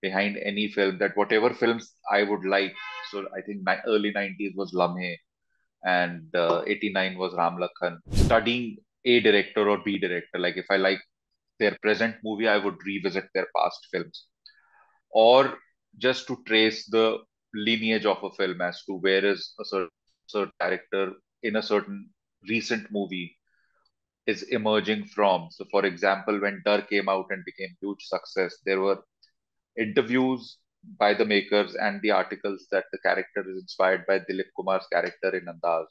behind any film, that whatever films I would like. So I think my early 90s was Lamhe, and 89 was Ram Lakhan. Studying a director or B director, like if I like their present movie, I would revisit their past films, or just to trace the lineage of a film as to where is a certain character in a certain recent movie is emerging from. So, for example, when Dar came out and became huge success, there were interviews by the makers and the articles that the character is inspired by Dilip Kumar's character in Andaz.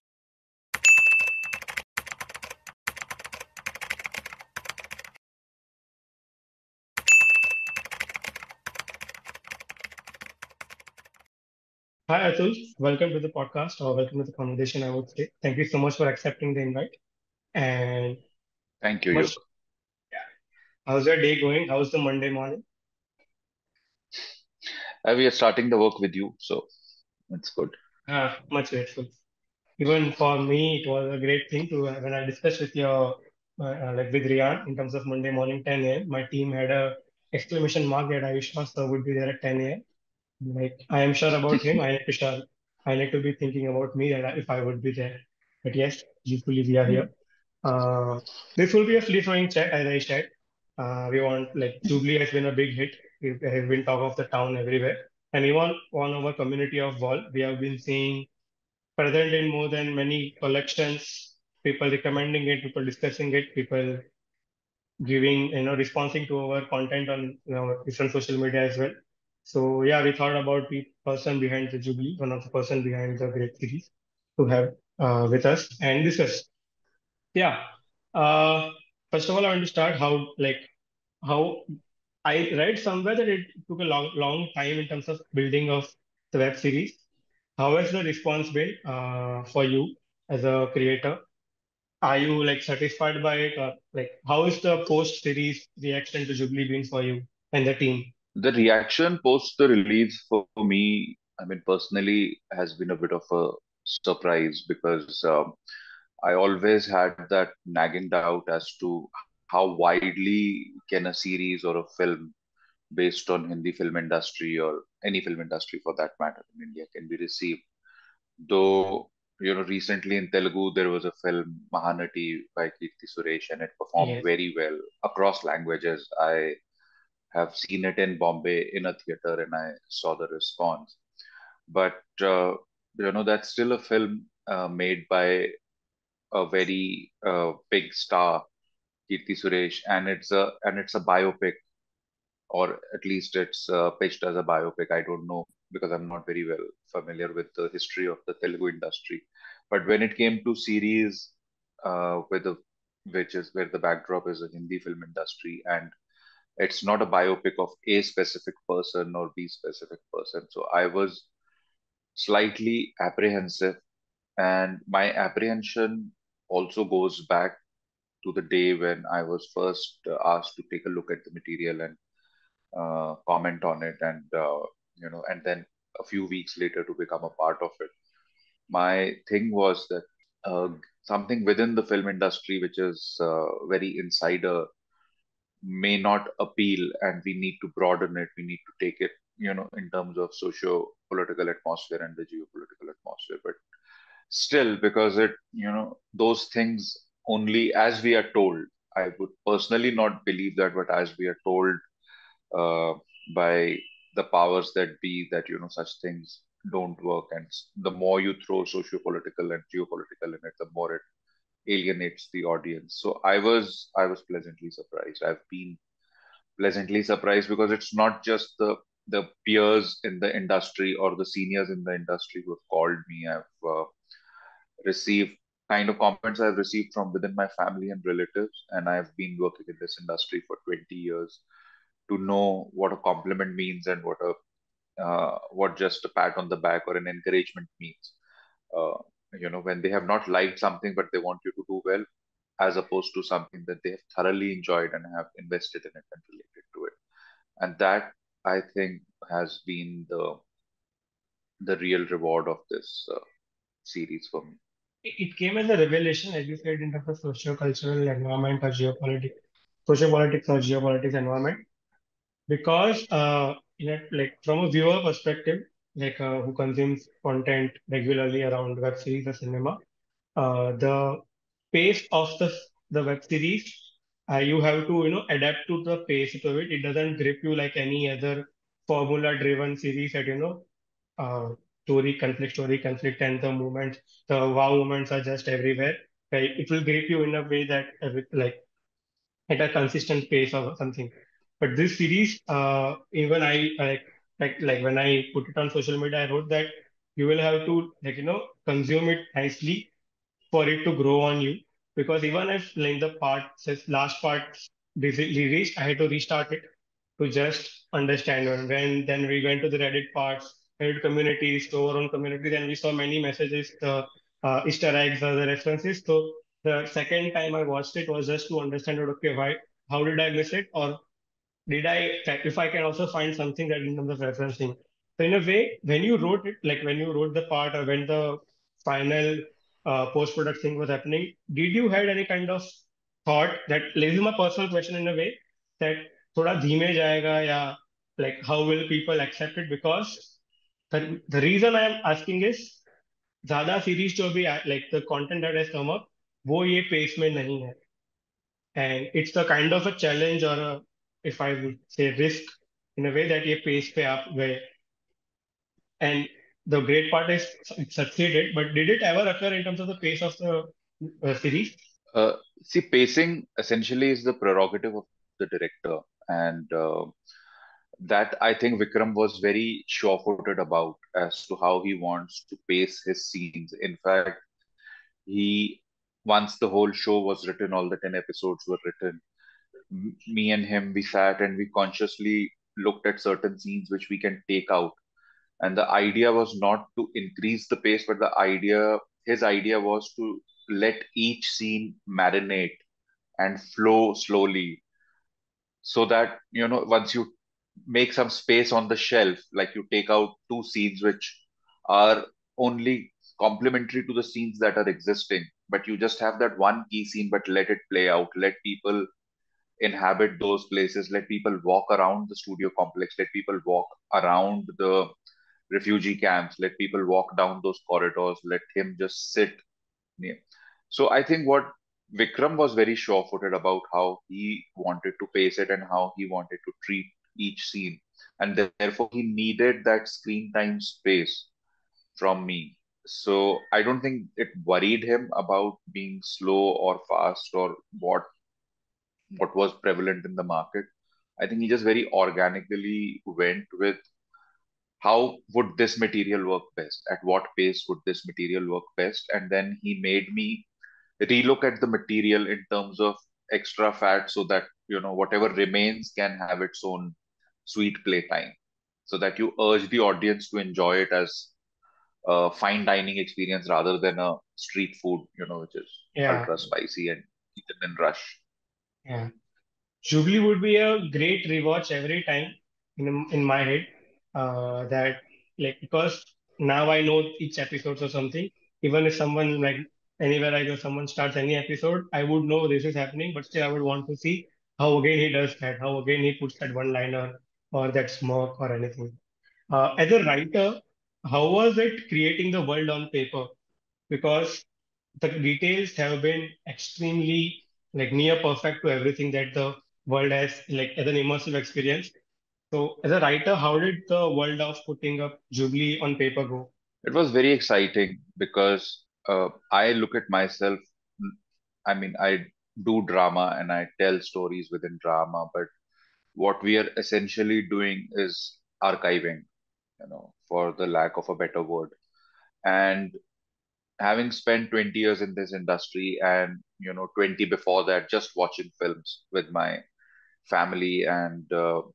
Hi, Atul. Welcome to the podcast or welcome to the conversation, I would say. Thank you so much for accepting the invite. And Thank you, Yug. much, how's your day going? How's the Monday morning? We are starting the work with you, so it's good. Much grateful. Even for me, it was a great thing to when I discussed with your like with Rian in terms of Monday morning 10 a.m. My team had a exclamation mark that Ayushma sir would be there at 10 a.m. Like I am sure about him. I need to be thinking about me that if I would be there. But yes, usually we are here. Hmm. Uh, this will be a free-flowing chat, as I said. We want like Jubilee has been a big hit. We have been talk of the town everywhere, and we want on our community of Wall. We have been seeing present in more than many collections. People recommending it, people discussing it, people giving responding to our content on different social media as well. So yeah, we thought about the person behind the Jubilee, one of the person behind the great series, to have with us and discuss. Yeah. Uh, First of all, I want to start how I read somewhere that it took a long time in terms of building of the web series. How has the response been for you as a creator? Are you like satisfied by it, or like how is the post series reaction to Jubilee been for you and the team? The reaction post the release for me, I mean, personally, has been a bit of a surprise because I always had that nagging doubt as to how widely can a series or a film based on Hindi film industry or any film industry for that matter in India can be received. Though, recently in Telugu, there was a film, Mahanati by Kirti Suresh, and it performed Yes. very well across languages. I have seen it in Bombay in a theater and I saw the response. But, that's still a film made by a very big star, Kirti Suresh, and it's a biopic, or at least it's pitched as a biopic. I don't know because I'm not very well familiar with the history of the Telugu industry. But when it came to series, with the which is where the backdrop is a Hindi film industry, and it's not a biopic of a specific person or B specific person. So I was slightly apprehensive, and my apprehension also goes back to the day when I was first asked to take a look at the material and comment on it, and then a few weeks later to become a part of it. My thing was that something within the film industry, which is very insider, may not appeal, and we need to broaden it. We need to take it, in terms of socio-political atmosphere and the geopolitical atmosphere. But still, because those things only as we are told. I would personally not believe that, but as we are told uh, by the powers that be, that such things don't work, and the more you throw socio-political and geopolitical in it, the more it alienates the audience. So I was pleasantly surprised. I've been pleasantly surprised because it's not just the peers in the industry or the seniors in the industry who have called me. I've received kind of comments I've received from within my family and relatives, and I've been working in this industry for 20 years to know what a compliment means and what just a pat on the back or an encouragement means. Uh, when they have not liked something but they want you to do well, as opposed to something that they have thoroughly enjoyed and have invested in it and related to it. And that, I think, has been the real reward of this series for me. It came as a revelation, as you said, in terms of socio-cultural environment or geopolitics, socio-politics or geopolitics environment. because like from a viewer perspective, like who consumes content regularly around web series or cinema, the pace of the web series, you have to adapt to the pace of it. It doesn't grip you like any other formula driven series that story conflict, and the moments, the wow moments are just everywhere. Right? It will grip you in a way that like at a consistent pace or something. But this series, even I like when I put it on social media, I wrote that you will have to consume it nicely for it to grow on you. Because even if like the part says last part reached, I had to restart it to just understand. And when then we went to the Reddit parts, Reddit communities, to our own communities, and we saw many messages, the Easter eggs or the references. So the second time I watched it was just to understand, okay, why, how did I miss it, or did I, if I can also find something that in terms of referencing. So in a way, when you wrote it, like when you wrote the part or when the final post-product thing was happening, did you had any kind of thought that, like, this is my personal question in a way, that थोड़ा धीमे जाएगा या like how will people accept it? Because the reason I am asking is ज्यादा series जो भी like the content that has come up वो ये pace में नहीं है, and it's a kind of a challenge or a, if I would say, risk in a way that ये pace पे आप गए, and the great part is it succeeded. But did it ever occur in terms of the pace of the series? See, pacing essentially is the prerogative of the director, and that I think Vikram was very sure-footed about as to how he wants to pace his scenes. In fact, he once the whole show was written, all the 10 episodes were written. Me and him, we sat and we consciously looked at certain scenes which we can take out. And the idea was not to increase the pace, but his idea was to let each scene marinate and flow slowly, so that once you make some space on the shelf, like you take out two scenes which are only complementary to the scenes that are existing, but you just have that one key scene, but let it play out, let people inhabit those places, let people walk around the studio complex, let people walk around the refugee camps, let people walk down those corridors, let him just sit near. So I think what Vikram was very sure-footed about how he wanted to pace it and how he wanted to treat each scene, and therefore he needed that screen time space from me. So I don't think it worried him about being slow or fast or what was prevalent in the market. I think he just very organically went with how would this material work best, at what pace would this material work best, and then he made me relook at the material in terms of extra fat, so that whatever remains can have its own sweet playtime, so that you urge the audience to enjoy it as a fine dining experience rather than a street food, which is Yeah, ultra spicy and eaten in rush. yeah. Jubilee would be a great rewatch every time in my head. That like, because now I know each episode or something. Even if someone like anywhere I go, someone starts any episode, I would know this is happening, but still I would want to see how again he does that, how again he puts that one liner or that smoke or anything. As a writer, how was it creating the world on paper? Because the details have been extremely like near perfect to everything that the world has like as an immersive experience. So as a writer, how did the world of putting up Jubilee on paper go? It was very exciting because I look at myself. I mean, I do drama and I tell stories within drama, but what we are essentially doing is archiving, for the lack of a better word. And having spent 20 years in this industry and, 20 before that, just watching films with my family and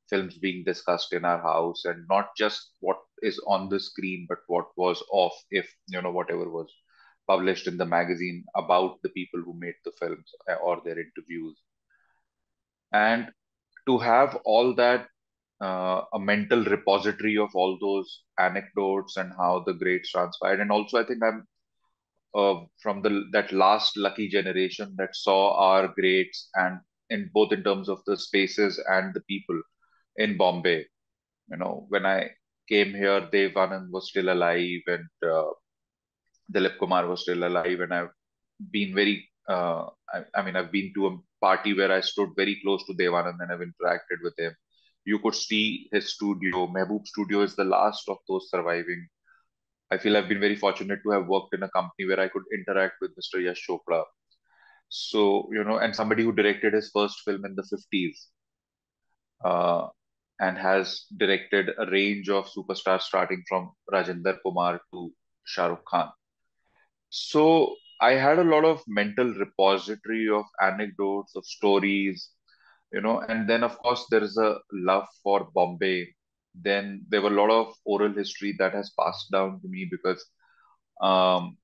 films being discussed in our house, and not just what is on the screen, but what was off, if, whatever was published in the magazine about the people who made the films or their interviews. And to have all that, a mental repository of all those anecdotes and how the greats transpired. And also, I think I'm from the that last lucky generation that saw our greats, and in both in terms of the spaces and the people. in Bombay. When I came here, Dev Anand was still alive, and Dilip Kumar was still alive, and I've been I mean, I've been to a party where I stood very close to Dev Anand and I've interacted with him. You could see his studio. Mehboob Studio is the last of those surviving. I feel I've been very fortunate to have worked in a company where I could interact with Mr. Yash Chopra. So, and somebody who directed his first film in the 50s, uh, and has directed a range of superstars starting from Rajinder Kumar to Shah Rukh Khan. So I had a lot of mental repository of anecdotes, of stories, and then of course there is a love for Bombay. Then there were a lot of oral history that has passed down to me because um,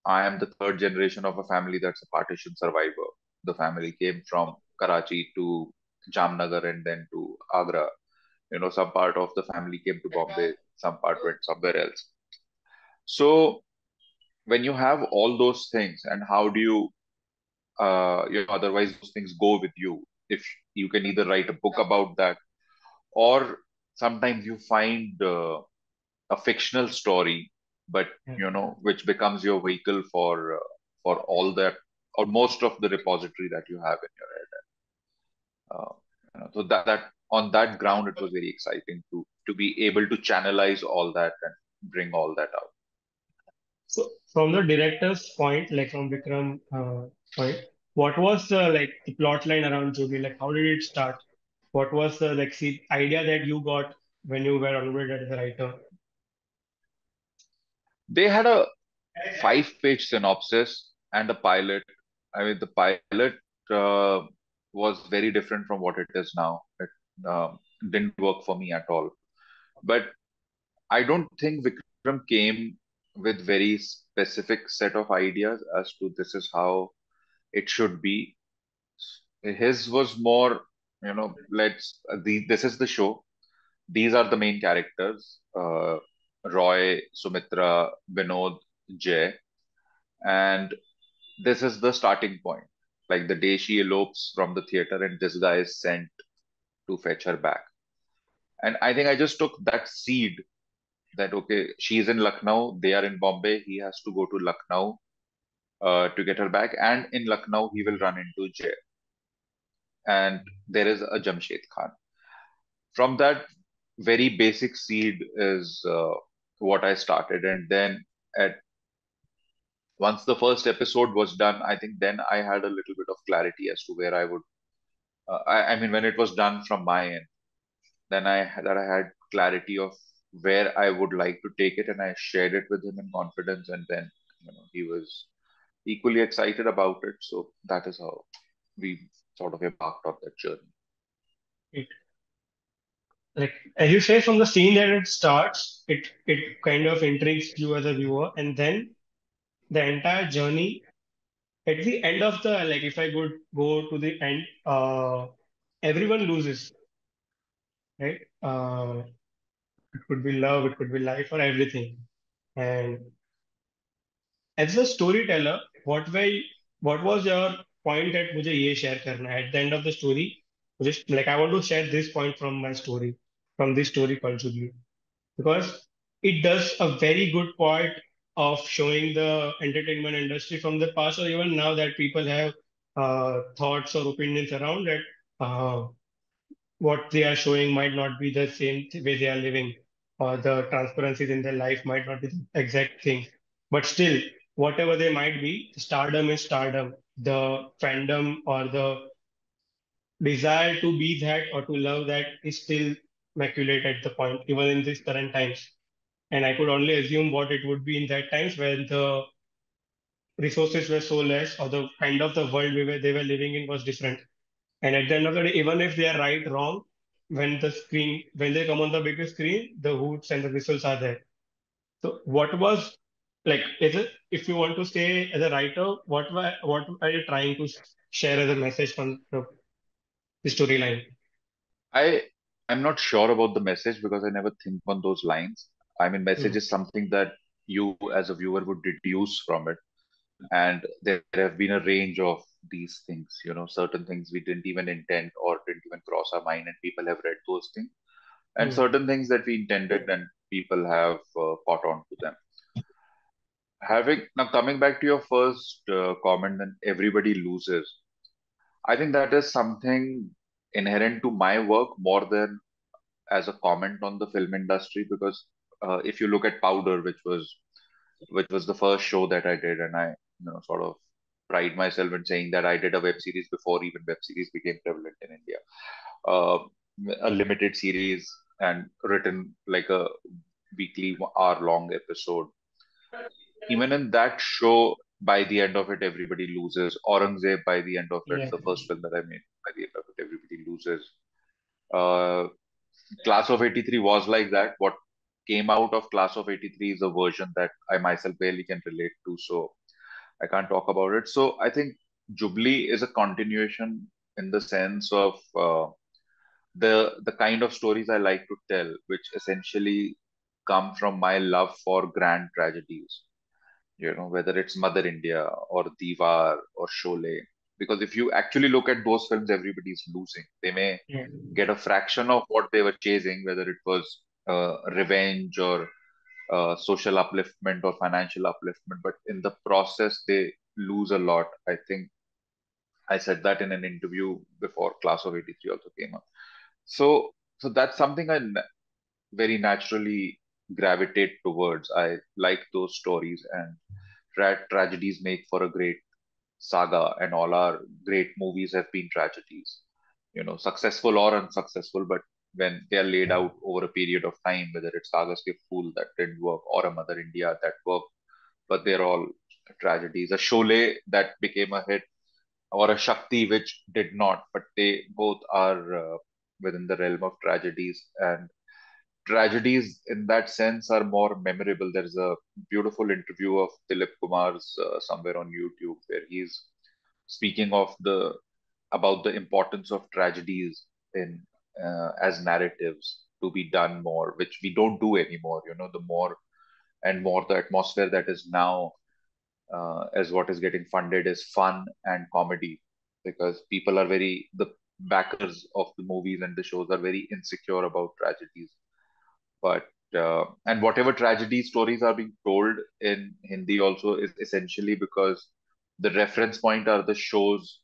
I am the third generation of a family that's a partition survivor. The family came from Karachi to Jamnagar and then to Agra. Some part of the family came to Bombay, some part went somewhere else. So when you have all those things, and how do you, otherwise those things go with you. If you can either write a book about that, or sometimes you find a fictional story, but Yeah. which becomes your vehicle for all that or most of the repository that you have in your head. So that on that ground, it was very exciting to be able to channelize all that and bring all that out. So from the director's point, like from Vikram point, what was the the plot line around Jubilee? Like how did it start? What was the idea that you got when you were onboarded as a writer? They had a 5-page synopsis and a pilot. I mean, the pilot uh, was very different from what it is now. It didn't work for me at all. But I don't think Vikram came with very specific set of ideas as to this is how it should be. His was more, this is the show. These are the main characters: Roy, Sumitra, Vinod, Jay, and this is the starting point. Like the day she elopes from the theater, and this guy is sent to fetch her back. And I think I just took that seed that, okay, she's in Lucknow, they are in Bombay, he has to go to Lucknow to get her back, and in Lucknow he will run into Jay, and there is a Jamshed Khan. From that very basic seed is what I started, and then at once the first episode was done, I think then I had a little bit of clarity as to where I would. I mean, when it was done from my end, then I had clarity of where I would like to take it, and I shared it with him in confidence, and then he was equally excited about it. So that is how we sort of embarked on that journey. It, like as you say, from the scene that it starts, it kind of intrigues you as a viewer, and then the entire journey at the end of the if I could go to the end, everyone loses, right? It could be love, it could be life, or everything. And as a storyteller, what was your point that मुझे ये share करना है at the end of the story? Just like I want to share this point from my story, from this story called Jubilee, because it does a very good part of showing the entertainment industry from the past or even now that people have thoughts or opinions around that. What they are showing might not be the same way they are living, or the transparencies in their life might not be the exact thing. But still, whatever they might be, stardom is stardom. The fandom or the desire to be that or to love that is still immaculate at the point, even in these current times. And I could only assume what it would be in that times when the resources were so less, or the kind of the world they were living in was different. And at the end of the day, even if they are right, wrong, when they come on the bigger screen, the hoots and the whistles are there. So what was is it, if you want to say as a writer, what are you trying to share as a message from the storyline? I I'm not sure about the message because I never think on those lines. I mean, message Mm. is something that you as a viewer would deduce from it, and there have been a range of these things. Certain things we didn't even intend or didn't even cross our mind, and people have read those things, and Hmm. certain things that we intended and people have caught on to them. Having now coming back to your first comment, that everybody loses. I think that is something inherent to my work more than as a comment on the film industry, because if you look at Powder, which was the first show that I did, and I sort of pride myself in saying that I did a web series before even web series became prevalent in India. Uh, a limited series and written like a weekly hour-long episode. Even in that show, by the end of it, everybody loses. Aurangzeb, by the end of it, Yeah. the first film that I made, by the end of it, everybody loses. Uh, Class of 83 was like that. What came out of Class of 83 is a version that I myself barely can relate to, so I can't talk about it. So I think Jubilee is a continuation in the sense of the kind of stories I like to tell, which essentially come from my love for grand tragedies. Whether it's Mother India or Diwar or Sholay. Because if you actually look at those films, everybody's losing. They may Yeah. get a fraction of what they were chasing, whether it was revenge or social upliftment or financial upliftment, but in the process, they lose a lot. I think I said that in an interview before Class of 83 also came up. So that's something very naturally gravitate towards. I like those stories, and tragedies make for a great saga, and all our great movies have been tragedies, successful or unsuccessful, but when they are laid out over a period of time, whether it's Sagas Ke Phool that didn't work or a Mother India that worked, but they're all tragedies. A Sholay that became a hit, or a Shakti which did not, but they both are within the realm of tragedies. And tragedies in that sense are more memorable. There's a beautiful interview of Dilip Kumar's somewhere on YouTube where he's speaking of the about the importance of tragedies in as narratives to be done more, which we don't do anymore. The more and more the atmosphere that is now as what is getting funded is fun and comedy, because people are very the backers of the movies and the shows are very insecure about tragedies. But and whatever tragedy stories are being told in Hindi also is essentially because the reference point are the shows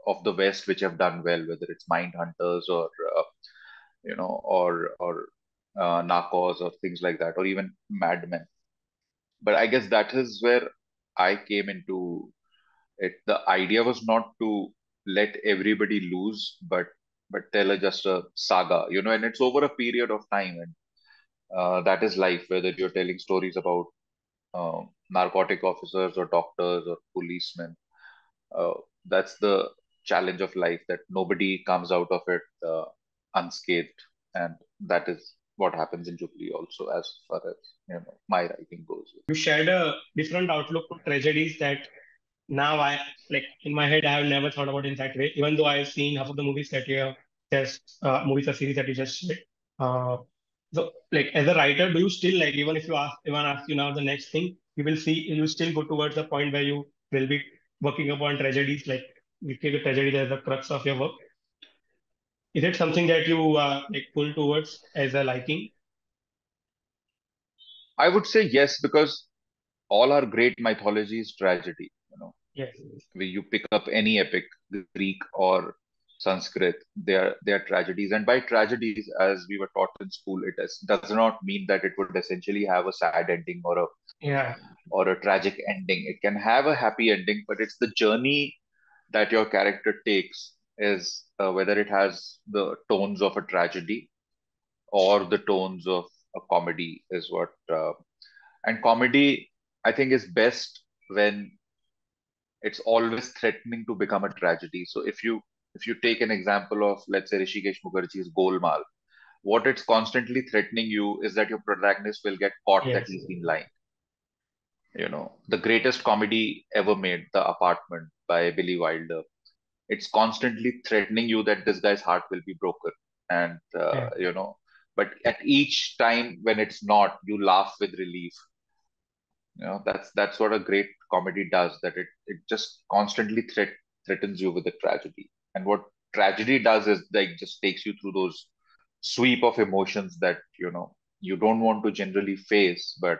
of the West which have done well, whether it's Mindhunters or Narcos or things like that, or even Mad Men. But I guess that is where I came into it. The idea was not to let everybody lose, but tell just a saga, and it's over a period of time, and that is life. Whether you're telling stories about narcotic officers or doctors or policemen, uh, that's the challenge of life, that nobody comes out of it unscathed, and that is what happens in Jubilee also, as far as my writing goes. You shared a different outlook to tragedies that now I like in my head I have never thought about in that way. Even though I've seen half of the movies that you have just movies or series that you just shared. Uh, so like as a writer, do you still like even if you ask anyone asks you now the next thing, you will see you still go towards the point where you will be working upon tragedies, like you take a tragedy as the crux of your work. Is it something that you like pull towards as a liking? I would say yes, because all our great mythology is tragedy. Yes. Where you pick up any epic, Greek or Sanskrit, they are tragedies. And by tragedies, as we were taught in school, does not mean that it would essentially have a sad ending Yeah. or a tragic ending. It can have a happy ending, but it's the journey that your character takes, is whether it has the tones of a tragedy or the tones of a comedy, is what. And comedy, I think, is best when it's always threatening to become a tragedy. So if you take an example of, let's say, Rishikesh Mukherjee's Golmaal, what it's constantly threatening you is that your protagonist will get caught that Yes. he's been lying. The greatest comedy ever made, The Apartment by Billy Wilder. It's constantly threatening you that this guy's heart will be broken, and Yeah. but at each time when it's not, you laugh with relief. That's what a great comedy does. That it just constantly threat. threatens you with a tragedy. And what tragedy does is like just takes you through those sweep of emotions that you don't want to generally face, but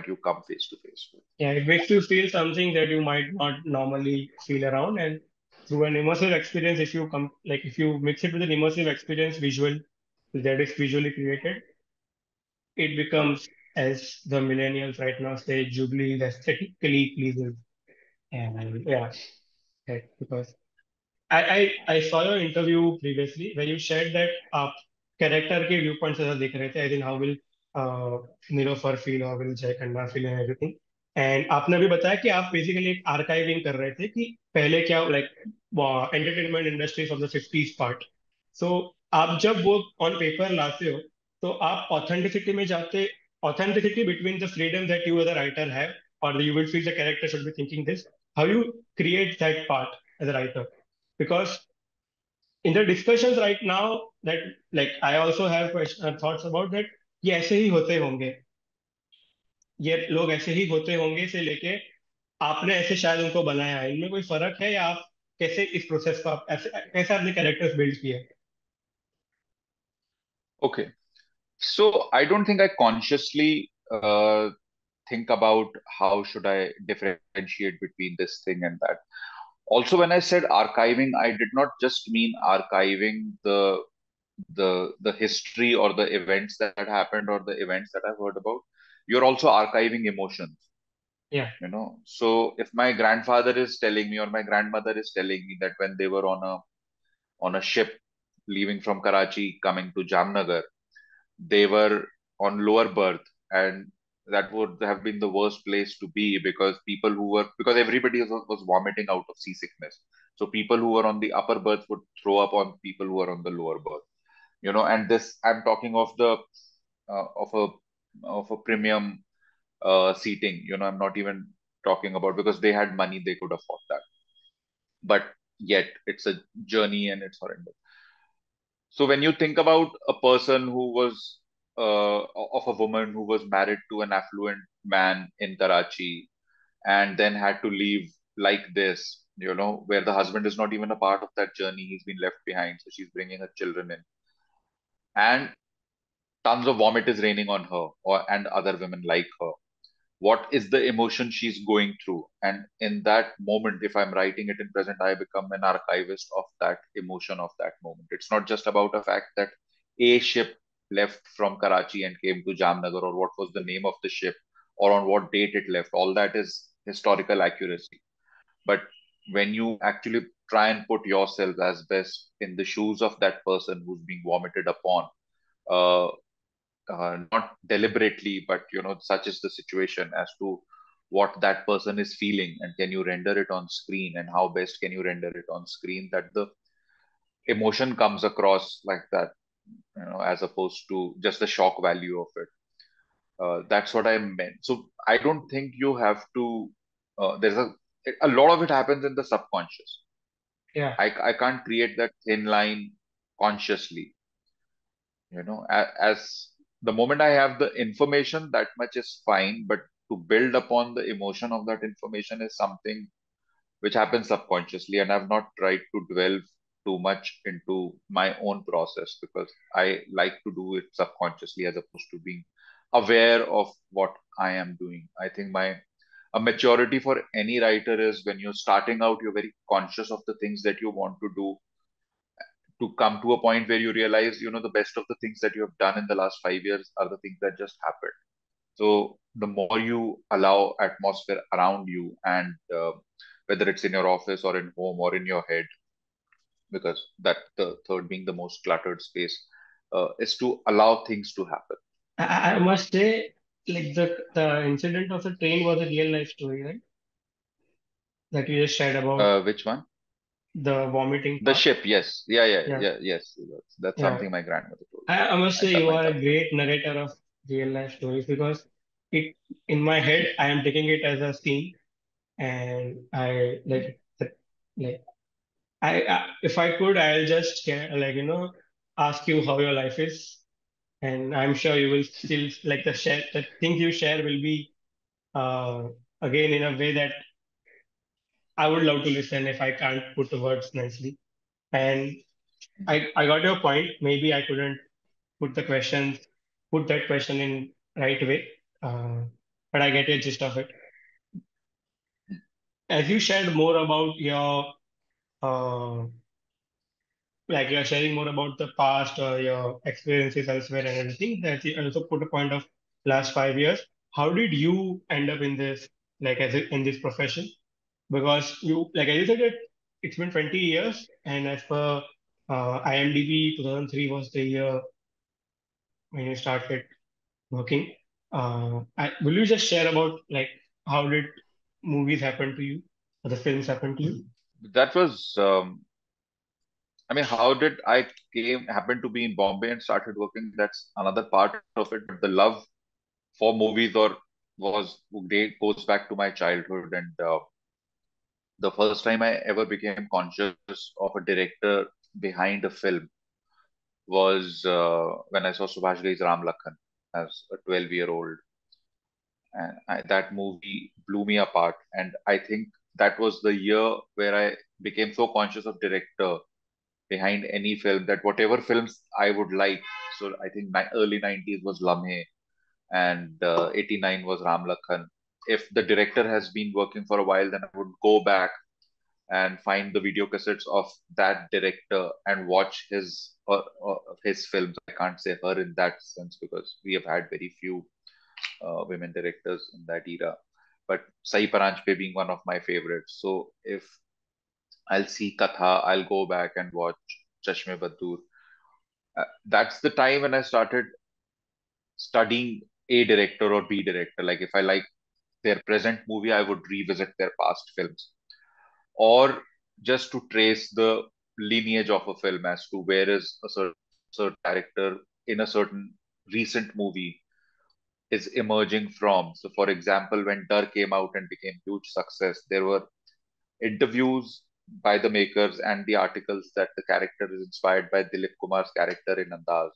you come face to face with. Yeah, it makes you feel something that you might not normally feel around, and through an immersive experience, if you come like if you mix it with an immersive experience visual that is visually created, it becomes, as the millennials right now say, Jubilee is aesthetically pleasing. And yeah, because I saw your interview previously where you shared that आप character के viewpoint से ज़्यादा देख रहे थे, as in how will Nilofer feel, how will Jay Khanna feel and everything. And आपने भी बताया कि आप basically एक archiving कर रहे थे कि पहले क्या like entertainment industry from the 50s part. So आप जब वो on paper लाते हो तो आप authenticity में जाते, authenticity between the freedom that you as a writer have, or you will feel the character should be thinking this, how you create that part as a writer. Because in the discussions right now that like I also have thoughts about that, ये ऐसे ही होते होंगे, ये लोग ऐसे ही होते होंगे से लेके आपने ऐसे शायद उनको बनाया है, इनमें कोई फर्क है, या आप कैसे इस प्रोसेस को आप ऐसे कैसे आपने कैरेक्टर्स बिल्ड किए? Okay, so I don't think I consciously think about how should I differentiate between this thing and that. Also, when I said archiving, I did not just mean archiving the history or the events that happened or the events that I've heard about. You're also archiving emotions. Yeah, So if my grandfather is telling me or my grandmother is telling me that when they were on a ship leaving from Karachi coming to Jamnagar, they were on lower berth, and that would have been the worst place to be because because everybody was vomiting out of seasickness. So people who were on the upper berth would throw up on people who were on the lower berth. And this I'm talking of the uh, of a of a premium seating. I'm not even talking about because they had money, they could afford that. But yet, it's a journey and it's horrendous. So when you think about a person who was of a woman who was married to an affluent man in Karachi and then had to leave like this, where the husband is not even a part of that journey, he's been left behind, so she's bringing her children in, and tons of vomit is raining on her and other women like her. What is the emotion she's going through? And in that moment, if I'm writing it in present, I become an archivist of that emotion of that moment. It's not just about a fact that a ship left from Karachi and came to Jamnagar, or what was the name of the ship, or on what date it left. All that is historical accuracy. But when you actually try and put yourself as best in the shoes of that person who's being vomited upon, uh, not deliberately, but such is the situation as to what that person is feeling, and can you render it on screen, and how best can you render it on screen that the emotion comes across like that, as opposed to just the shock value of it. That's what I meant. So I don't think you have to. There's a lot of it happens in the subconscious. yeah. I can't create that thin line consciously. As the moment I have the information, that much is fine, but to build upon the emotion of that information is something which happens subconsciously, and I've not tried to delve too much into my own process because I like to do it subconsciously as opposed to being aware of what I am doing. I think my a maturity for any writer is when you're starting out, you're very conscious of the things that you want to do, to come to a point where you realize, the best of the things that you have done in the last 5 years are the things that just happened. So the more you allow atmosphere around you, and whether it's in your office or in home or in your head, because that the third being the most cluttered space, is to allow things to happen. I must say, like the incident of the train was a real life story, right? That you just shared about Which one? the vomiting The part. ship, yes. Yeah, yeah, Yeah, yeah, yes. That's yeah. something my grandmother told me. I must I say shut you my are a tongue for great narrator of real life stories because it in my head I am taking it as a scene, and I that. like I if I could I'll just like ask you how your life is, and I'm sure you will still like the things you share will be uh again in a way that I would love to listen if I can't put the words nicely. And I got your point. Maybe I couldn't put the questions, put that question in right way. Uh, but I get your gist of it. As you shared more about your uh, like you're sharing more about the past or your experiences elsewhere and everything, that you also put a point of last 5 years. How did you end up in this, like in this profession? Because you, like as you said, it's been 20 years, and as per IMDb, 2003 was the year when you started working. Will you just share about like how did movies happen to you, or the films happen to you? That was, I mean, how did I came happen to be in Bombay and started working? That's another part of it. But the love for movies or was goes back to my childhood, and the first time I ever became conscious of a director behind a film was when I saw Subhash Ghai's Ram Lakhan as a 12-year-old, and that movie blew me apart. And I think that was the year where I became so conscious of director behind any film that whatever films I would like. So I think early 90s was Lamhe and 89 was Ram Lakhan. If the director has been working for a while, then I would go back and find the video cassettes of that director and watch his films. I can't say her in that sense because we have had very few women directors in that era. But Sai Paranjpe being one of my favorites. So if I'll see Katha, I'll go back and watch Chashme Badur. That's the time when I started studying A director or B director. Like if I like their present movie, I would revisit their past films, or just to trace the lineage of a film as to where is a certain character in a certain recent movie is emerging from. So, for example, when Dar came out and became huge success, there were interviews by the makers and the articles that the character is inspired by Dilip Kumar's character in Andaz.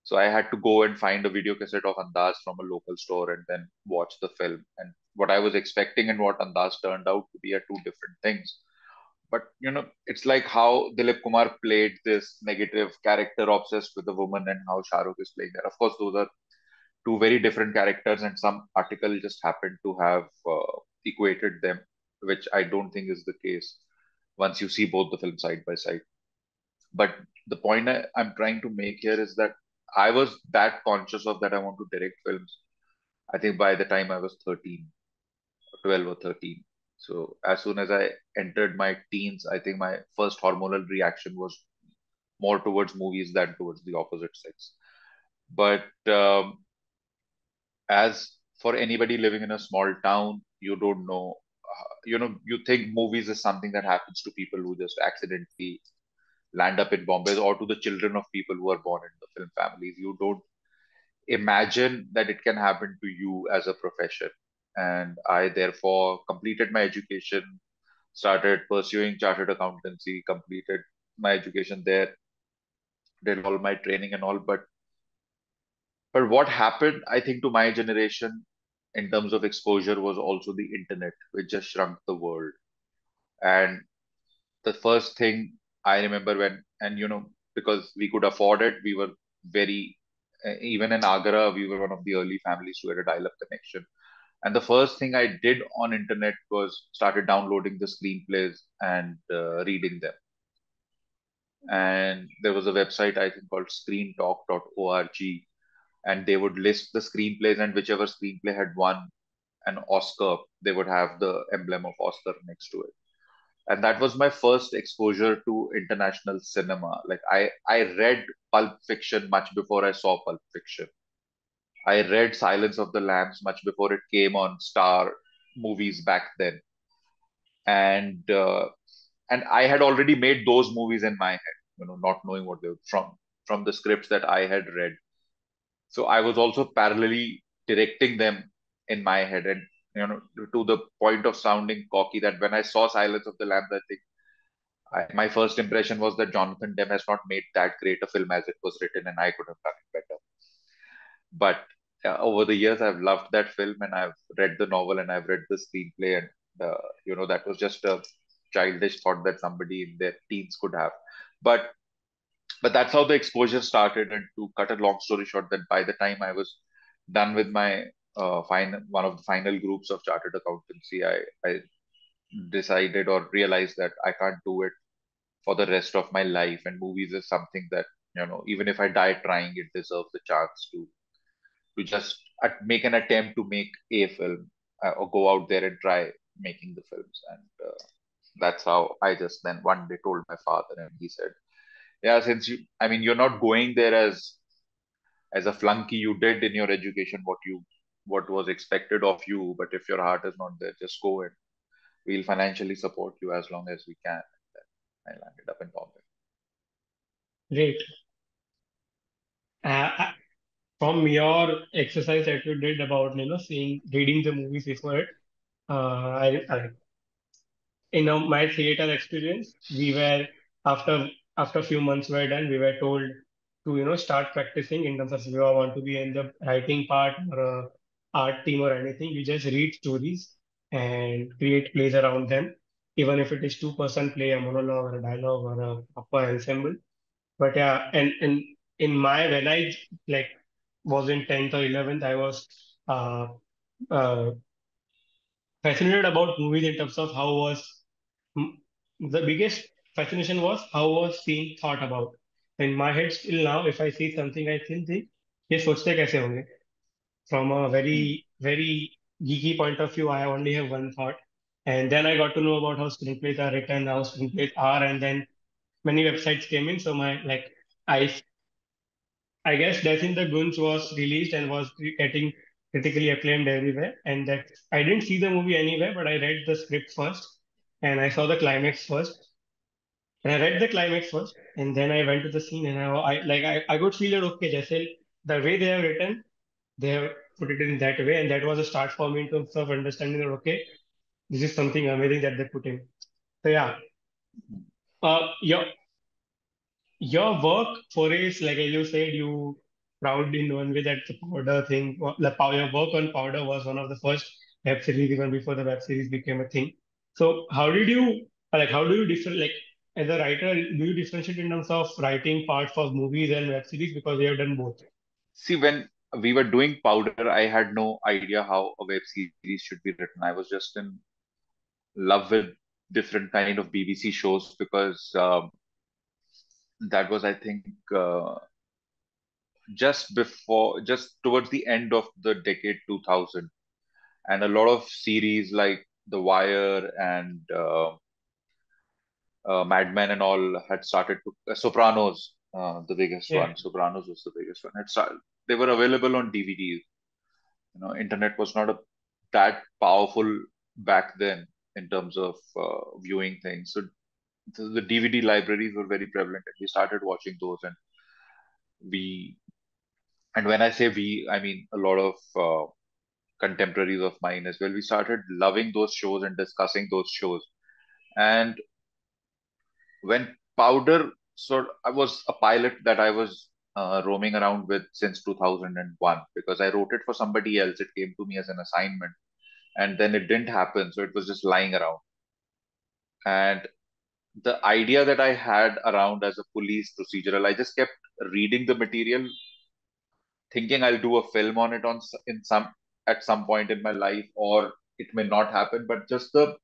So I had to go and find a video cassette of Andaz from a local store and then watch the film. And what I was expecting and what Andaz turned out to be are two different things. But it's like how Dilip Kumar played this negative character obsessed with a woman and how Shah Rukh is playing that. Of course, those are two very different characters, and some article just happened to have equated them, which I don't think is the case once you see both the films side by side. But the point I'm trying to make here is that I was that conscious of that I want to direct films. I think by the time I was 13, 12 or 13. So as soon as I entered my teens, I think my first hormonal reaction was more towards movies than towards the opposite sex. But as for anybody living in a small town, you don't know, you think movies is something that happens to people who just accidentally land up in Bombay or to the children of people who are born in the film families. You don't imagine that it can happen to you as a profession. And I therefore completed my education, started pursuing chartered accountancy, completed my education there, did all my training and all. But what happened, I think, to my generation in terms of exposure was also the internet, which just shrunk the world. And the first thing I remember and because we could afford it, we were very, even in Agra, we were one of the early families who had a dial-up connection. And the first thing I did on internet was started downloading the screenplays and reading them. And there was a website I think called screentalk.org, and they would list the screenplays, and whichever screenplay had won an Oscar, they would have the emblem of Oscar next to it. And that was my first exposure to international cinema. Like I read Pulp Fiction much before I saw Pulp Fiction. I read Silence of the Lambs much before it came on Star movies back then, and I had already made those movies in my head, not knowing what they were from the scripts that I had read. So I was also parallelly directing them in my head, and to the point of sounding cocky, that when I saw Silence of the Lambs, I think my first impression was that Jonathan Demme has not made that great a film as it was written, and I could have done it better. But over the years, I've loved that film, and I've read the novel, and I've read the screenplay, and that was just a childish thought that somebody in their teens could have. But that's how the exposure started. And to cut a long story short, that by the time I was done with my one of the final groups of chartered accountancy, I decided or realized that I can't do it for the rest of my life. And movies is something that, even if I die trying, it deserves the chance to just make an attempt to make a film, or go out there and try making the films. And that's how I just then one day told my father, and he said, "Yeah, since I mean, you're not going there as a flunky. You did in your education what was expected of you. But if your heart is not there, just go and we'll financially support you as long as we can." I landed up in Bombay. Great. Uh, from your exercise that you did about seeing reading the movies before it, I in my theater experience, we were after after a few months were done, we were told to start practicing in terms of if you want to be in the writing part or art team or anything. You just read stories and create plays around them, even if it is two-person play, a monologue or a dialogue or a upper ensemble. But yeah, and in my when I like was in 10th or 11th, I was uh, uh, fascinated about movies in terms of how was Mm, the biggest fascination was how was scene thought about. In my head still now, if I see something, I still think ये सोचते कैसे होंगे. From a Hmm. very geeky point of view, I only have one thought, and then I got to know about how screenplays are written, how screenplays are, and then many websites came in. So my like I I guess Death in the Guns was released and was getting critically acclaimed everywhere, and that I didn't see the movie anywhere, but I read the script first, and I saw the climax first. And I read the climax first, and then I went to the scene, and I could feel it. Okay, जैसे the way they have written, they have put it in that way, and that was a start for me in terms of understanding that okay, this is something amazing that they put in. So yeah, your work forays, like as you said, you proud in one way that the powder thing, your work on powder was one of the first web series even before the web series became a thing. So how did you how do you differ like as a writer, do you differentiate in terms of writing parts for movies and web series because you have done both? See, when we were doing Powder, I had no idea how a web series should be written. I was just in love with different kind of BBC shows because that was, I think, just towards the end of the decade 2000, and a lot of series like The Wire and Mad Men and all had started to Sopranos, the biggest Yeah. one. Sopranos was the biggest one. They were available on DVDs. Internet was not that powerful back then in terms of viewing things. So the DVD libraries were very prevalent, and we started watching those. We, and when I say we, I mean a lot of contemporaries of mine as well. We started loving those shows and discussing those shows. And when Powder, so I was a pilot that I was roaming around with since 2001 because I wrote it for somebody else. It came to me as an assignment, and then it didn't happen, so it was just lying around. And the idea that I had around as a police procedural, I just kept reading the material, thinking I'll do a film on it in some at some point in my life, or it may not happen. But just the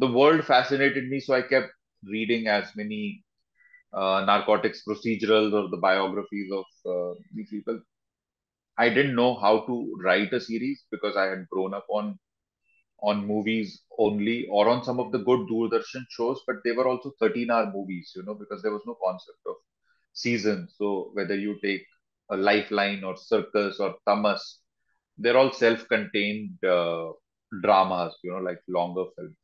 world fascinated me, so I kept reading as many narcotics procedurals or the biographies of these people. I didn't know how to write a series because I had grown up on movies only or on some of the good Doordarshan shows, but they were also 13-hour movies, because there was no concept of season. So whether you take a Lifeline or Circus or Tamas, they're all self-contained dramas, like longer films.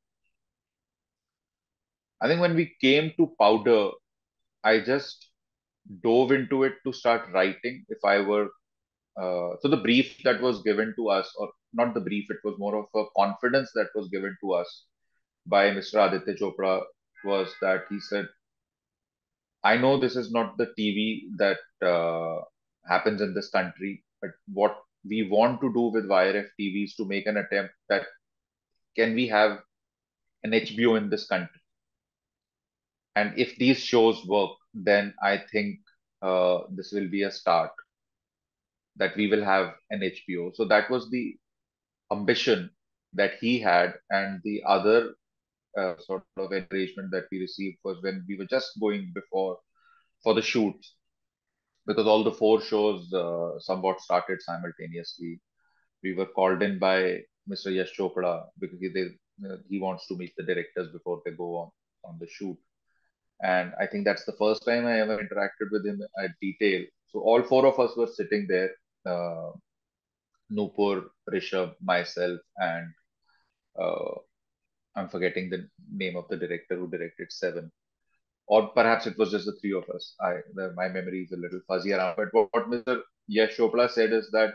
I think when we came to Powder, I just dove into it to start writing. If I were so the brief that was given to us, or not the brief, it was more of a confidence that was given to us by Mr. Aditya Chopra, was that he said, I know this is not the TV that happens in this country, but what we want to do with YRF TV is to make an attempt that can we have an HBO in this country. And if these shows work, then I think this will be a start that we will have an HBO. So that was the ambition that he had, and the other sort of encouragement that we received was when we were just going before for the shoots, because all the four shows somewhat started simultaneously. We were called in by Mr. Yash Chopra because he wants to meet the directors before they go on the shoot. And I think that's the first time I ever interacted with him at detail. So all four of us were sitting there, uh, Nupur, Rishabh, myself, and uh, I'm forgetting the name of the director who directed Seven. Or perhaps it was just the three of us. My memory is a little fuzzy around. But what Mr. Yash Chopra said is that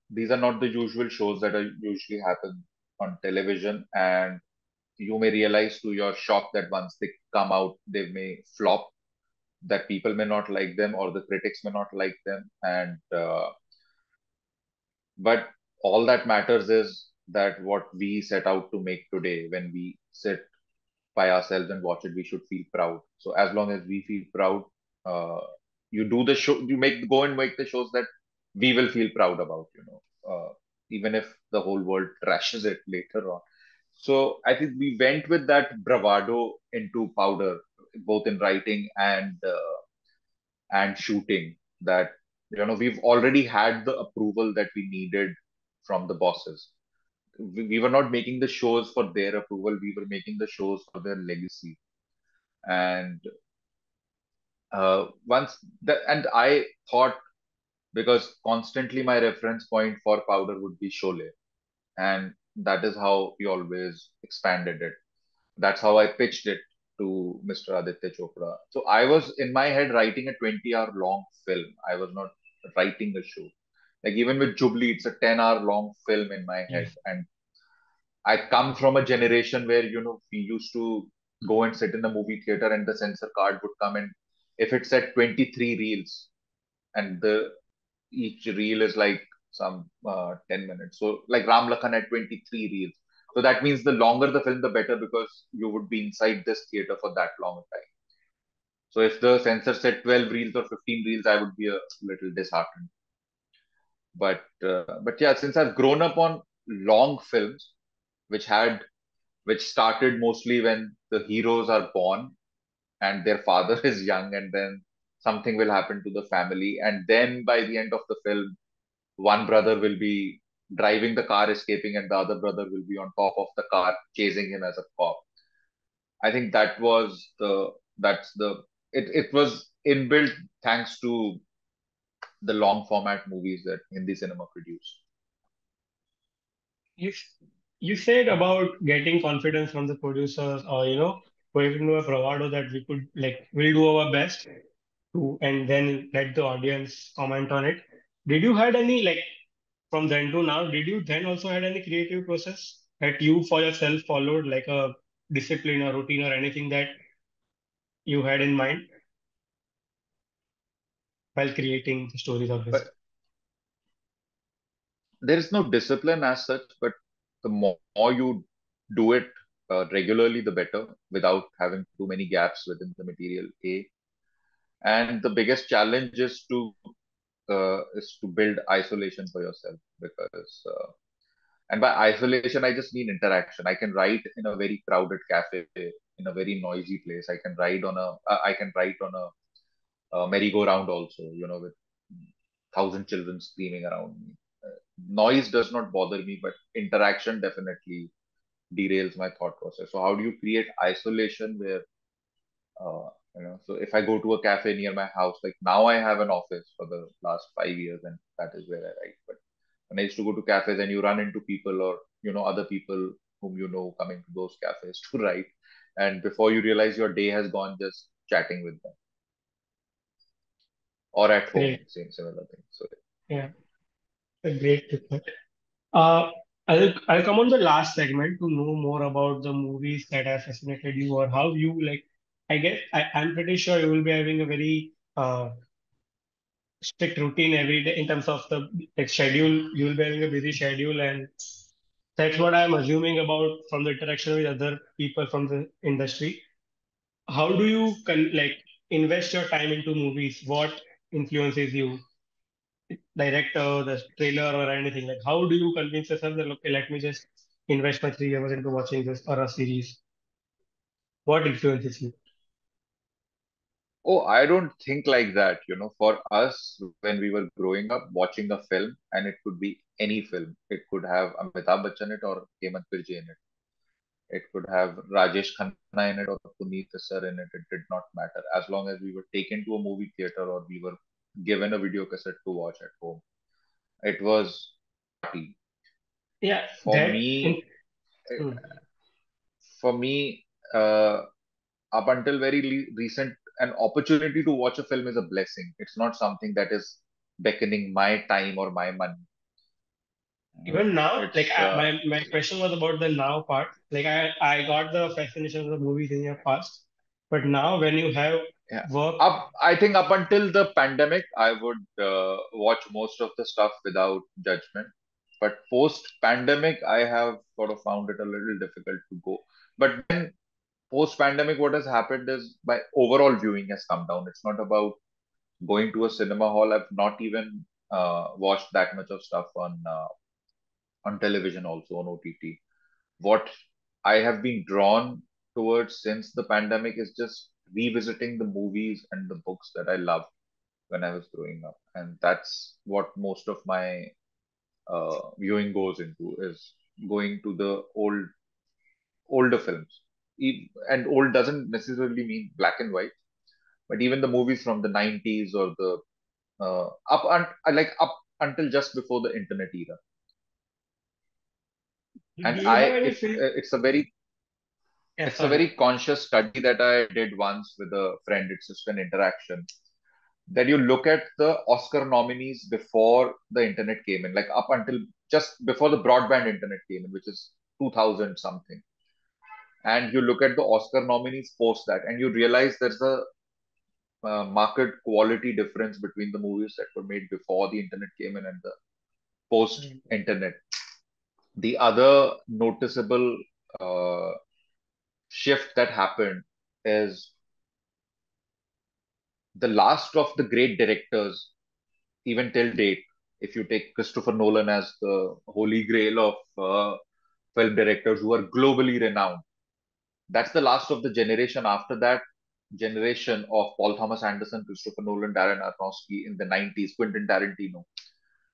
these are not the usual shows that are usually happen on television, and you may realize to your shock that once they come out, they may flop, that people may not like them or the critics may not like them, and but all that matters is that what we set out to make today, when we sit by ourselves and watch it, we should feel proud. So as long as we feel proud, uh, you do the show, you make go and make the shows that we will feel proud about, even if the whole world trashes it later on. So I think we went with that bravado into Powder, both in writing and shooting. That we've already had the approval that we needed from the bosses. We were not making the shows for their approval; we were making the shows for their legacy. And once that, and I thought, because constantly my reference point for Powder would be Sholay, and that is how we always expanded it. That's how I pitched it to Mr. Aditya Chopra. So I was in my head writing a 20-hour long film. I was not writing a show. Like even with Jubilee, it's a 10-hour long film in my head. Yes. And I come from a generation where, we used to go and sit in the movie theater and the censor card would come, and if it said 23 reels and the each reel is like some 10 minutes. So like Ram Lakhan had 23 reels. So that means the longer the film, the better, because you would be inside this theater for that long time. So if the censor said 12 reels or 15 reels, I would be a little disheartened. But yeah, since I've grown up on long films, which had which started mostly when the heroes are born and their father is young, and then something will happen to the family, and then by the end of the film, one brother will be driving the car escaping and the other brother will be on top of the car chasing him as a cop. I think that's the it was inbuilt thanks to the long format movies that Hindi cinema produced. You, you said about getting confidence from the producers, or going into a bravado that we could like we'll do our best to, and then let the audience comment on it. Did you had any like from then to now? Did you then also had any creative process that you for yourself followed, like a discipline or routine or anything that you had in mind while creating the stories of this? But there is no discipline as such, but the more you do it regularly, the better, without having too many gaps within the material. And the biggest challenge is to build isolation for yourself, because and by isolation I just mean interaction. I can write in a very crowded cafe, in a very noisy place. I can write on a merry-go-round also, with thousand children screaming around me. Noise does not bother me, but interaction definitely derails my thought process. So how do you create isolation where so if I go to a cafe near my house, like now I have an office for the last 5 years, and that is where I write. But when I used to go to cafes and you run into people, or other people whom coming to those cafes to write, and before you realize, your day has gone just chatting with them, or at home, Great. same similar thing. So Yeah, a great report. Uh, I'll come on the last segment to know more about the movies that have fascinated you, or how you like. I'm pretty sure you will be having a very strict routine every day in terms of the like schedule. You will be having a busy schedule, and That's what I'm assuming about from the interaction with other people from the industry. How do you like invest your time into movies? What influences you? Director, the trailer, or anything? Like, how do you convince yourself that okay, let me just invest my 3 hours into watching this or a series? What influences you? Oh, I don't think like that. For us, when we were growing up, watching a film, and it could be any film. It could have Amitabh Bachchan in it or Hemant Birje in it. It could have Rajesh Khanna in it or Puneet Sir in it. It did not matter. As long as we were taken to a movie theater or we were given a video cassette to watch at home, it was party. Yeah, For that. me, Hmm. for me, up until very recent, an opportunity to watch a film is a blessing. It's not something that is beckoning my time or my money. Even now, like It's my question was about the now part. Like I got the fascination of the movies in your past, but now when you have Yeah. work, I think up until the pandemic, I would watch most of the stuff without judgment. But post pandemic, I have sort of found it a little difficult to go. But then post pandemic, what has happened is my overall viewing has come down. It's not about going to a cinema hall. I've not even watched that much of stuff on television, also on OTT. What I have been drawn towards since the pandemic is just revisiting the movies and the books that I loved when I was growing up, and that's what most of my viewing goes into is going to the older films. And old doesn't necessarily mean black and white, but even the movies from the 90s or the up until just before the internet era. And do you have any if film? Yeah, it's a sorry. very conscious study that I did once with a friend. It's just an interaction that you look at the Oscar nominees before the internet came in, like up until just before the broadband internet came in, which is 2000 something. And you look at the Oscar nominees post that, and you realize there's a market quality difference between the movies that were made before the internet came in and the post Mm. internet. The other noticeable uh, shift that happened is the last of the great directors, even till date. If you take Christopher Nolan as the holy grail of film directors who are globally renowned, that's the last of the generation. After that, generation of Paul Thomas Anderson, Christopher Nolan, Darren Aronofsky in the 90s, Quentin Tarantino.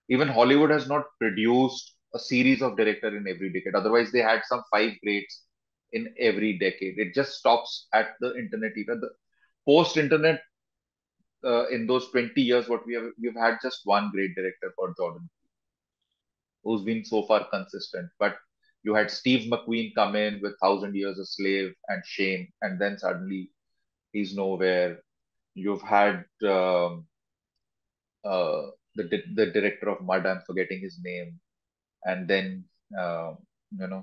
Even Hollywood has not produced a series of director in every decade. Otherwise, they had some five greats in every decade. It just stops at the internet era. The post-internet, in those 20 years, what we've had just one great director for Jordan, who's been so far consistent. But you had Steve McQueen come in with Thousand Years a Slave and Shame, and then suddenly he's nowhere. You've had the director of Mud, I'm forgetting his name, and then uh,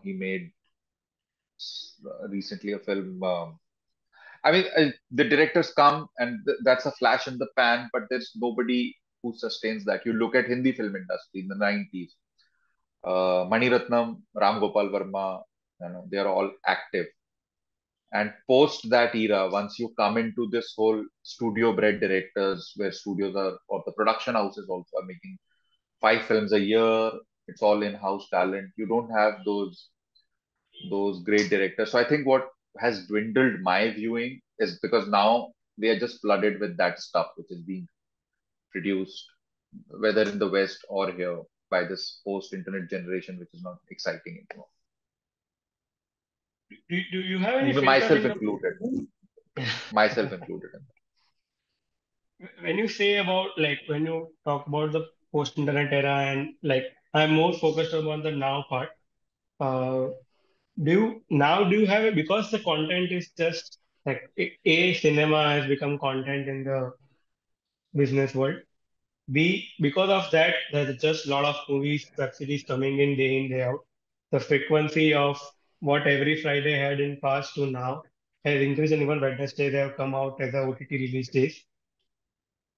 he made recently a film. I mean, the directors come and that's a flash in the pan, but there's nobody who sustains that. You look at Hindi film industry in the 90s, Mani Ratnam, Ram Gopal Verma, they are all active. And post that era, once you come into this whole studio bred directors, where studios are or the production houses also are making five films a year, it's all in-house talent. You don't have those great directors. So I think what has dwindled my viewing is because now we are just flooded with that stuff which is being produced, whether in the West or here, by this post-internet generation, which is not exciting anymore. Do you have any Even filter myself in included. the Myself included. when you say about like when you talk about the post-internet era and like I'm more focused on the now part. Uh, do you have it because the content is just like cinema has become content in the business world. B because of that there's just a lot of movies, web series coming in, day out. The frequency of what every Friday had in past to now has increased, and even Wednesday they have come out as a OTT release days.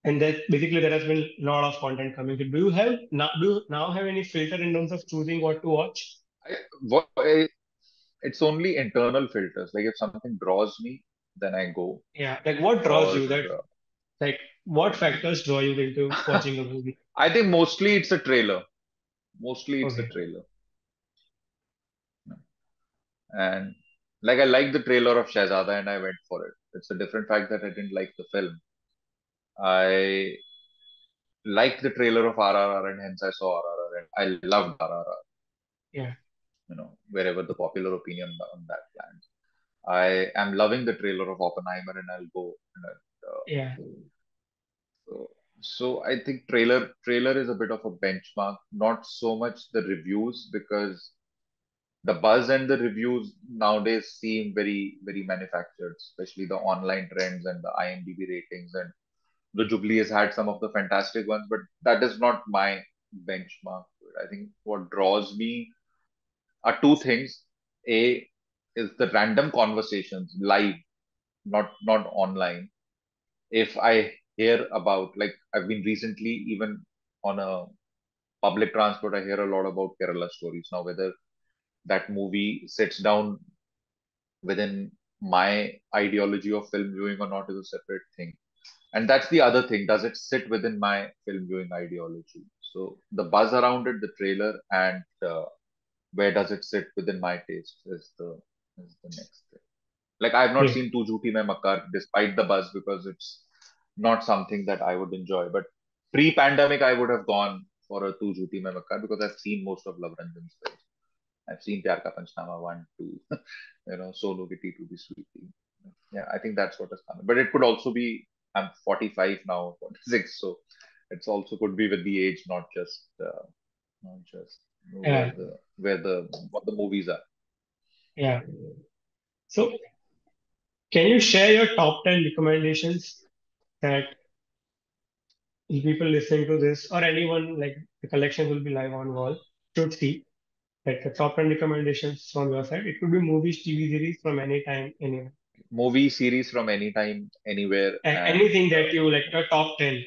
And that basically there has been a lot of content coming. Do you now have any filter in terms of choosing what to watch? I, what, it's only internal filters. Like if something draws me, then I go. Yeah, like what draws Or you? That like what factors draw you into watching a movie? I think mostly it's a trailer. Mostly it's a Okay. trailer. And like I like the trailer of Shahzada and I went for it. It's a different fact that I didn't like the film. I liked the trailer of RRR and hence I saw RRR and I loved RRR, Yeah. wherever the popular opinion on that lands. I am loving the trailer of Oppenheimer and I'll go. Yeah. So, so I think trailer is a bit of a benchmark, not so much the reviews because the buzz and the reviews nowadays seem very manufactured, especially the online trends and the IMDb ratings. And the Jubilee has had some of the fantastic ones, but that is not my benchmark. I think what draws me are two things. A is the random conversations live, not online. If I hear about, like I've been recently even on a public transport, I hear a lot about Kerala stories now. Whether that movie sits down within my ideology of film viewing or not is a separate thing. And that's the other thing. Does it sit within my film viewing ideology? So the buzz around it, the trailer, and where does it sit within my taste is the next thing. Like I've not Yeah. seen Tu Jhooti Main Makar despite the buzz because it's not something that I would enjoy. But pre-pandemic, I would have gone for a Tu Jhooti Main Makar because I've seen most of Love Ranjan's films. I've seen Pyar Ka Panchnama 1, 2, Sonu Ki to be Sweetie. Yeah, I think that's what is coming. But it could also be, I'm 45 now, 46, so it's also could be with the age, not just Yeah. what the movies are. Yeah. So can you share your top 10 recommendations that people listening to this or anyone like the collection will be live on wall should see? Like the top 10 recommendations from your side. It could be movies, TV series from any time, anywhere. Movie series from anytime, anywhere, and Anything that you like, the top 10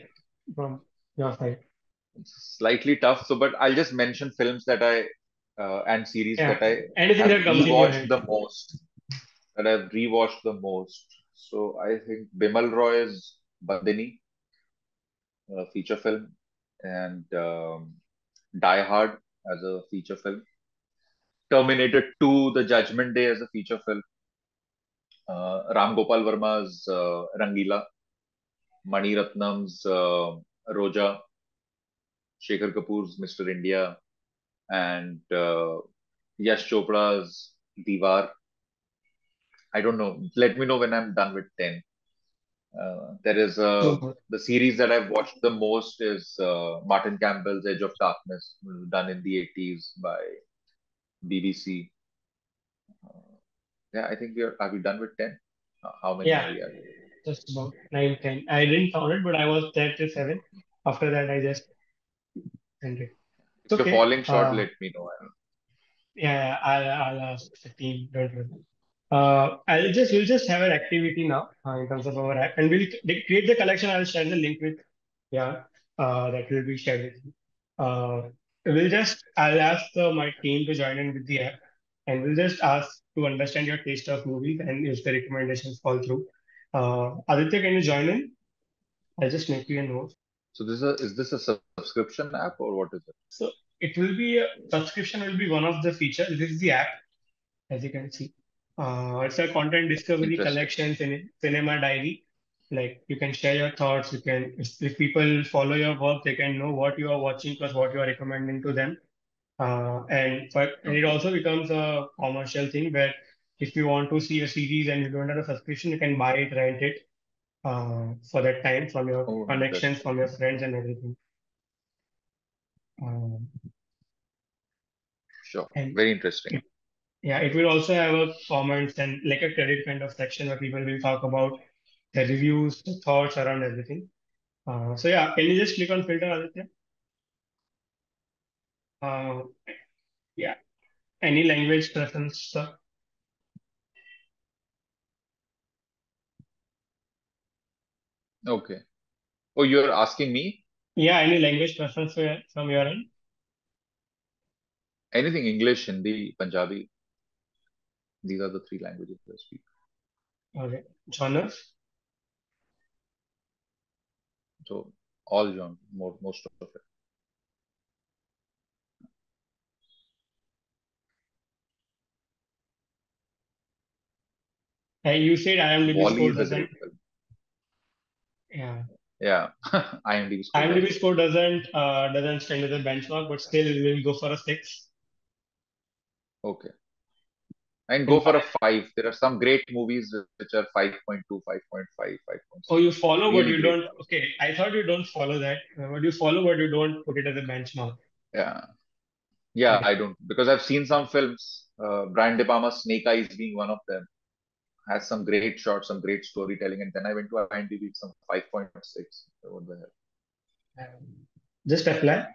from your side. it's slightly tough. So, but I'll just mention films that I and series Yeah. that I Anything have that comes in your rewatched head. the most. That I've rewatched the most. So I think Bimal Roy's Bandini, feature film, and Die Hard as a feature film. Terminator 2, The Judgment Day as a feature film. Ram Gopal Verma's Rangila. Mani Ratnam's Roja. Shekhar Kapoor's Mr. India. And Yash Chopra's Diwar. I don't know. Let me know when I'm done with 10. There is So, the series that I've watched the most is Martin Campbell's Edge of Darkness, done in the 80s by BBC. Yeah, I think are we done with 10? How many are yeah, we at? just about 9, 10. I didn't count it, but I was there till 7. After that, I just ended. If It's you're okay. falling short, let me know. Yeah, I'll ask the team. Don't worry. We'll just have an activity now in terms of our app, and create the collection. I'll share the link with, yeah, that will be shared with you. I'll ask my team to join in with the app, and we'll just ask to understand your taste of movies and if the recommendations fall through. Aditya, can you join in? I'll just make you a note. So is this a subscription app or what is it? So it will be a subscription will be one of the features. This is the app, as you can see. It's a content discovery Interesting. collection, cinema diary. Like you can share your thoughts. If people follow your work, they can know what you are watching plus what you are recommending to them. And it Okay. also becomes a commercial thing where if you want to see a series and you don't have a subscription, you can buy it, rent it for that time from your Oh, connections, interesting. from your friends and everything. Um, Sure. and Very interesting. it, yeah, it will also have a comments and like a credit kind of section where people will talk about the reviews, the thoughts around everything. So yeah, can you just click on filter, Aditya? Uh, yeah, any language preference stuff? Okay. Oh, you're asking me? Yeah, any language preference from your end? Anything English, Hindi, Punjabi. These are the three languages I speak. Okay. Genres? So all genres, most of it. You said IMDb Wally score is a doesn't. great film. Yeah. Yeah, IMDb score IMDb does. score doesn't stand as a benchmark, but still we'll go for a 6. Okay. And And go for why? a 5. There are some great movies which are 5.2, 5.5, Oh, you 5.6. follow, but Really you great don't. films. Okay, I thought you don't follow that. But you follow, but you don't put it as a benchmark. Yeah. Yeah, Okay. I don't. Because I've seen some films, Brian De Palma's Snake Eyes being one of them, has some great shots, some great storytelling. And then I went to IMDb, some 5.6. What the hell? Just apply.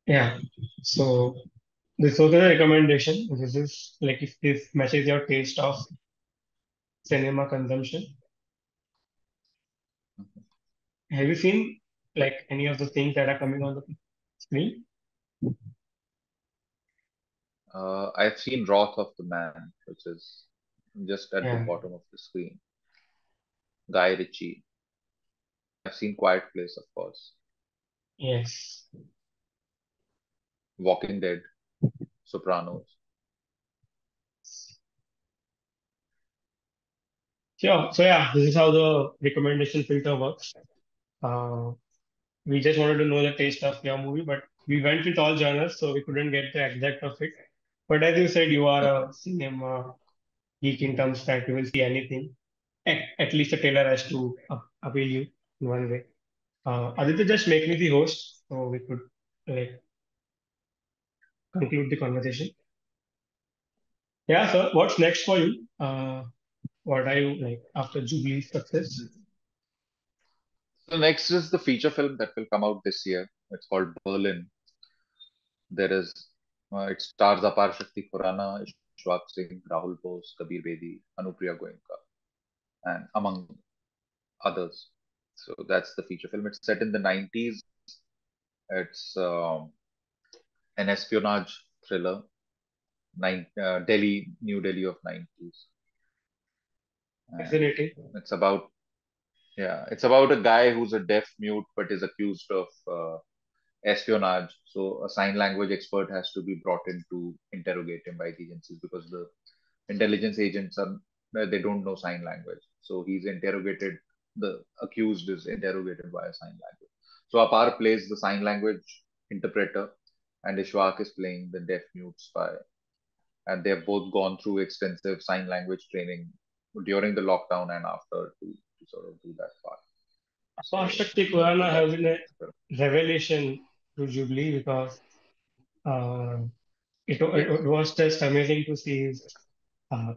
Yeah. So this was a recommendation. This is like if this matches your taste of cinema consumption. Have you seen like any of the things that are coming on the screen? I've seen Wrath of the Man, which is just at the Yeah. bottom of the screen. Guy Ritchie. I've seen Quiet Place, of course. Yes. Walking Dead, Sopranos. Sure. So yeah, this is how the recommendation filter works. Uh, we just wanted to know the taste of your movie, but we went with all genres, so we couldn't get the exact of it. But as you said, you are a cinema geek in terms that you will see anything. At least a trailer has to appeal you in one way. Aditya, just make me the host so we could like conclude the conversation. Yeah, so what's next for you? What are you like after Jubilee's success? So next is the feature film that will come out this year. It's called Berlin. There is it stars Apar Shakti Khurana, Ishwak Singh, Rahul Bose, Kabir Bedi, Anupriya Goenka, and among others. So that's the feature film. It's set in the 90s. It's an espionage thriller, New Delhi of 90s, and Fascinating. it's about it's about a guy who's a deaf mute but is accused of espionage. So a sign language expert has to be brought in to interrogate him by the agencies because the intelligence agents are they don't know sign language. So he's interrogated. The accused is interrogated via sign language. So Apar plays the sign language interpreter, and Ishwak is playing the deaf mute spy. And they've both gone through extensive sign language training during the lockdown and after to sort of do that part. So Shakti so Khurana has that's been a revelation to Jubilee because uh, yes. it was just amazing to see his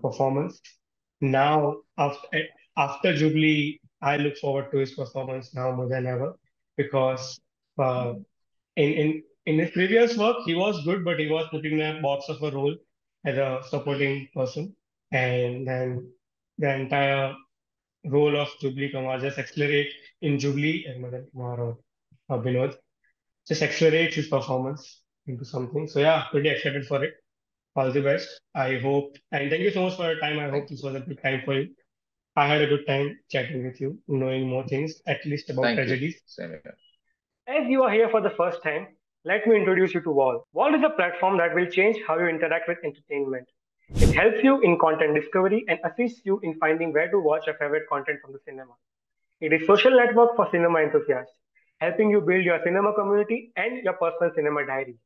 performance. Now, after Jubilee, I look forward to his performance now more than ever because uh, Mhm. in his previous work, he was good, but he was put in a box of a role as a supporting person. And then the entire role of Jubilee Kumar just accelerate in Jubilee and Madan Kumar or Binod just accelerates his performance into something. So yeah, pretty excited for it. All the best. I hope and thank you so much for your time. I hope Thank this you. was a good time for you. I had a good time chatting with you, knowing more things, at least about Thank you. tragedies. Same here. As you are here for the first time, let me introduce you to Wall. Wall is a platform that will change how you interact with entertainment. It helps you in content discovery and assists you in finding where to watch your favorite content from the cinema. It is social network for cinema enthusiasts, helping you build your cinema community and your personal cinema diary.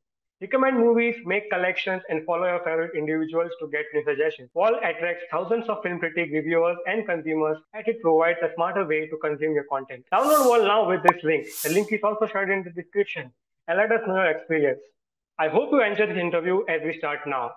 Recommend movies, make collections, and follow your favorite individuals to get new suggestions. Wall attracts thousands of film critics, reviewers, and consumers, and it provides a smarter way to consume your content. Download Wall now with this link. The link is also shared in the description, and let us know your experience. I hope you enjoyed this interview as we start now.